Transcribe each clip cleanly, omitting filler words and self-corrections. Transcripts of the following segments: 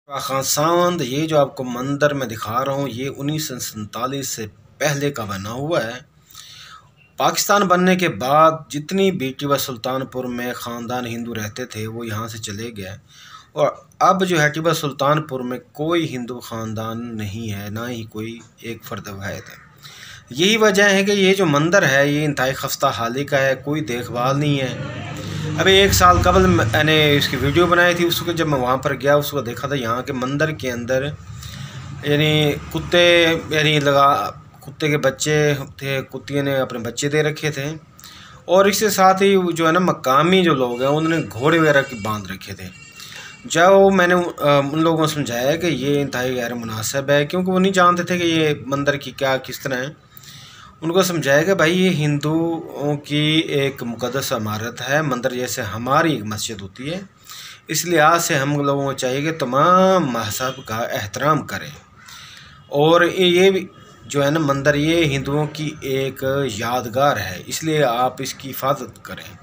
खासावंद ये जो आपको मंदिर में दिखा रहा हूँ ये 1947 से पहले का बना हुआ है। पाकिस्तान बनने के बाद जितनी भी टिपू सुल्तानपुर में ख़ानदान हिंदू रहते थे वो यहाँ से चले गए और अब जो है टिपू सुल्तानपुर में कोई हिंदू ख़ानदान नहीं है, ना ही कोई एक फ़र्द वाहिद है। यही वजह है कि ये जो मंदिर है ये इंतहाई खस्ता हाली का है, कोई देखभाल नहीं है। अभी 1 साल कबल मैंने इसकी वीडियो बनाई थी, उसको जब मैं वहाँ पर गया उसको देखा था यहाँ के मंदिर के अंदर यानी कुत्ते यानी लगा कुत्ते के बच्चे थे, कुत्तियों ने अपने बच्चे दे रखे थे और इसके साथ ही जो है ना मकामी जो लोग हैं उन्होंने घोड़े वगैरह के बांध रखे थे। जब मैंने उन लोगों को समझाया कि ये इंतहाई गैर मुनासिब है, क्योंकि वो नहीं जानते थे कि ये मंदिर की क्या किस तरह है। उनको समझाया कि भाई ये हिंदुओं की एक मुक़द्दस इमारत है, मंदिर जैसे हमारी एक मस्जिद होती है। इस लिहाज से हम लोगों को चाहिए कि तमाम मज़हब का एहतराम करें और ये जो है ना मंदिर ये हिंदुओं की एक यादगार है, इसलिए आप इसकी हिफाजत करें।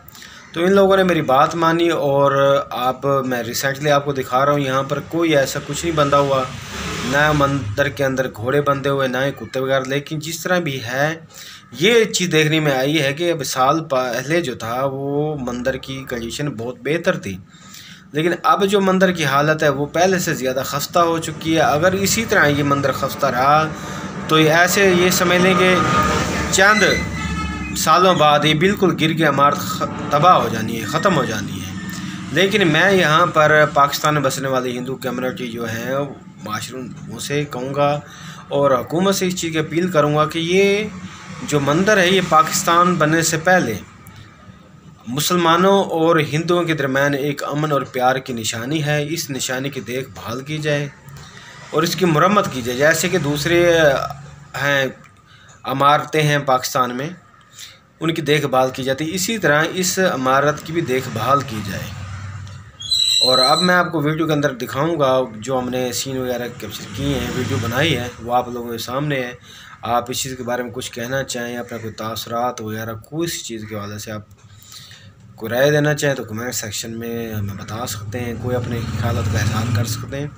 तो इन लोगों ने मेरी बात मानी और आप मैं रिसेंटली आपको दिखा रहा हूँ यहाँ पर कोई ऐसा कुछ नहीं बंधा हुआ, ना मंदिर के अंदर घोड़े बंधे हुए ना ही कुत्ते वगैरह। लेकिन जिस तरह भी है ये चीज़ देखने में आई है कि अब साल पहले जो था वो मंदिर की कंडीशन बहुत बेहतर थी, लेकिन अब जो मंदिर की हालत है वो पहले से ज़्यादा खस्ता हो चुकी है। अगर इसी तरह ये मंदिर खस्ता रहा तो ऐसे ये समझ लें कि चंद सालों बाद ये बिल्कुल गिर के इमारत तबाह हो जानी है, ख़त्म हो जानी है। लेकिन मैं यहाँ पर पाकिस्तान में बसने वाली हिंदू कम्युनिटी जो है माशरों से कहूँगा और हुकूमत से इस चीज़ की अपील करूँगा कि ये जो मंदिर है ये पाकिस्तान बनने से पहले मुसलमानों और हिंदुओं के दरमियान एक अमन और प्यार की निशानी है। इस निशानी की देखभाल की जाए और इसकी मरम्मत की जाए, जैसे कि दूसरे हैं इमारतें हैं पाकिस्तान में उनकी देखभाल की जाती है, इसी तरह इस इमारत की भी देखभाल की जाए। और अब मैं आपको वीडियो के अंदर दिखाऊंगा जो हमने सीन वगैरह कैप्चर किए हैं, वीडियो बनाई है वो आप लोगों के सामने है। आप इस चीज़ के बारे में कुछ कहना चाहें, अपना कोई तासुरात वगैरह कोई सी चीज़ के हवाले से आप कोई राय देना चाहें तो कमेंट सेक्शन में हमें बता सकते हैं, कोई अपने ख्यालात का इज़हार कर सकते हैं।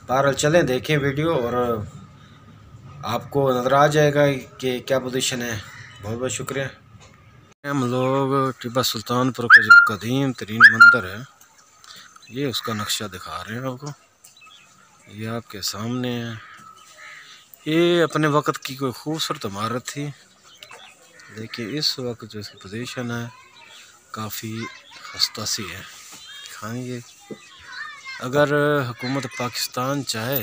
बहरहाल चलें देखें वीडियो और आपको नज़र आ जाएगा कि क्या पोजीशन है। बहुत बहुत शुक्रिया। हम लोग टिपू सुल्तानपुर का जो कदीम तरीन मंदिर है ये उसका नक्शा दिखा रहे हैं आपको, ये आपके सामने है। ये अपने वक़्त की कोई खूबसूरत इमारत थी, लेकिन इस वक्त जो इसकी पोजीशन है काफ़ी खस्ता सी है। दिखाएंगे अगर हुकूमत पाकिस्तान चाहे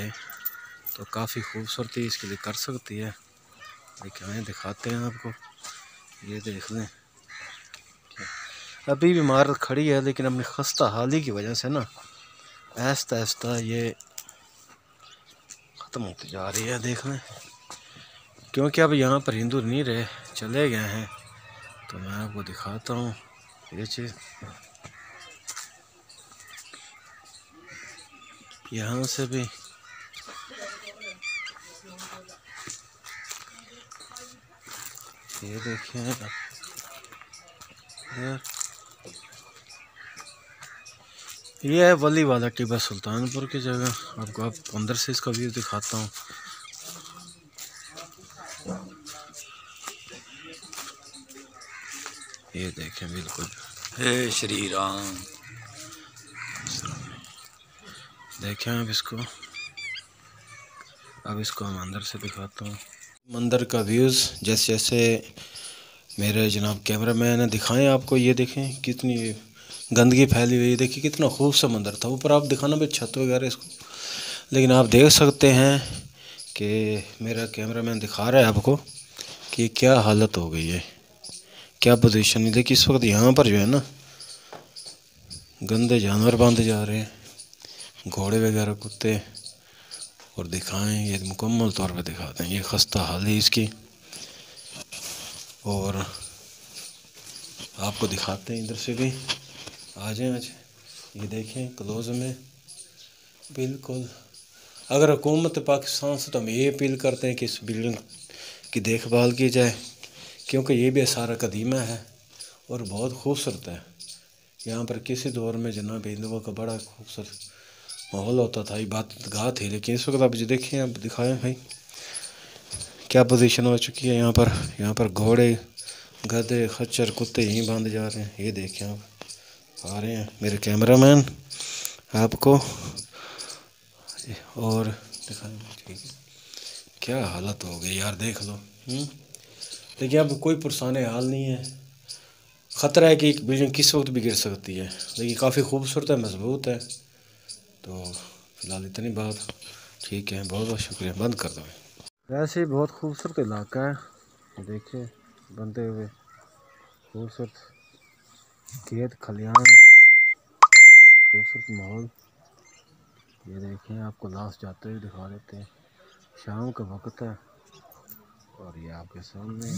तो काफ़ी खूबसूरती इसके लिए कर सकती है। लेकिन दिखाते हैं आपको, ये देख लें अभी भी इमारत खड़ी है लेकिन अपनी खस्ता हाली की वजह से ना आहिस्ता आहिस्ता ये ख़त्म होती जा रही है। देख लें क्योंकि अब यहाँ पर हिंदू नहीं रहे, चले गए हैं। तो मैं आपको दिखाता हूँ ये चीज़, यहाँ से भी ये देखिए यार, ये है वली वाला टिपू सुल्तानपुर की जगह। आपको आप अंदर से इसका व्यू दिखाता हूँ। ये देखें बिल्कुल, हे श्री राम। देखें आप इसको, अब इसको हम अंदर से दिखाता हूँ मंदिर का व्यूज़। जैसे जैसे मेरे जनाब कैमरा मैन दिखाएं आपको, ये देखें कितनी गंदगी फैली हुई है। देखिए कितना खूबसूरत मंदिर था, ऊपर आप दिखाना भाई छत वगैरह इसको, लेकिन आप देख सकते हैं कि मेरा कैमरा मैन दिखा रहा है आपको कि क्या हालत हो गई है, क्या पोजीशन है। देखिए इस वक्त यहाँ पर जो है ना गंदे जानवर बांधे जा रहे हैं, घोड़े वगैरह कुत्ते। और दिखाएं ये मुकम्मल तौर पर दिखाते हैं, ये खस्ता हाल है इसकी। और आपको दिखाते हैं इधर से भी, आ जाएं आज। ये देखें क्लोज में बिल्कुल। अगर हुकूमत पाकिस्तान से तो हम ये अपील करते हैं कि इस बिल्डिंग की देखभाल की जाए, क्योंकि ये भी सारा कदीमा है और बहुत खूबसूरत है। यहाँ पर किसी दौर में जनाब हिंदुओं का बड़ा खूबसूरत माहौल होता था, इबादतगाह थी। लेकिन इस वक्त आप जो देखें, आप दिखाएं भाई क्या पोजीशन हो चुकी है यहाँ पर। यहाँ पर घोड़े, गधे, खच्चर, कुत्ते यहीं बांध जा रहे हैं। ये देखें आप, आ रहे हैं मेरे कैमरामैन आपको और दिखाएं। ठीक है, क्या हालत हो गई यार, देख लो। देखिए अब कोई पुरसान हाल नहीं है। ख़तरा है कि एक बिल्डिंग किस वक्त भी गिर सकती है। देखिए काफ़ी खूबसूरत है, मजबूत है। तो फिलहाल इतनी बात। ठीक है, बहुत बहुत शुक्रिया, बंद कर दो। वैसे ही बहुत खूबसूरत इलाका है, देखिए बनते हुए खूबसूरत खेत खलियान, खूबसूरत माहौल। ये देखें, आपको लास्ट जाते हुए दिखा देते हैं। शाम का वक्त है और ये आपके सामने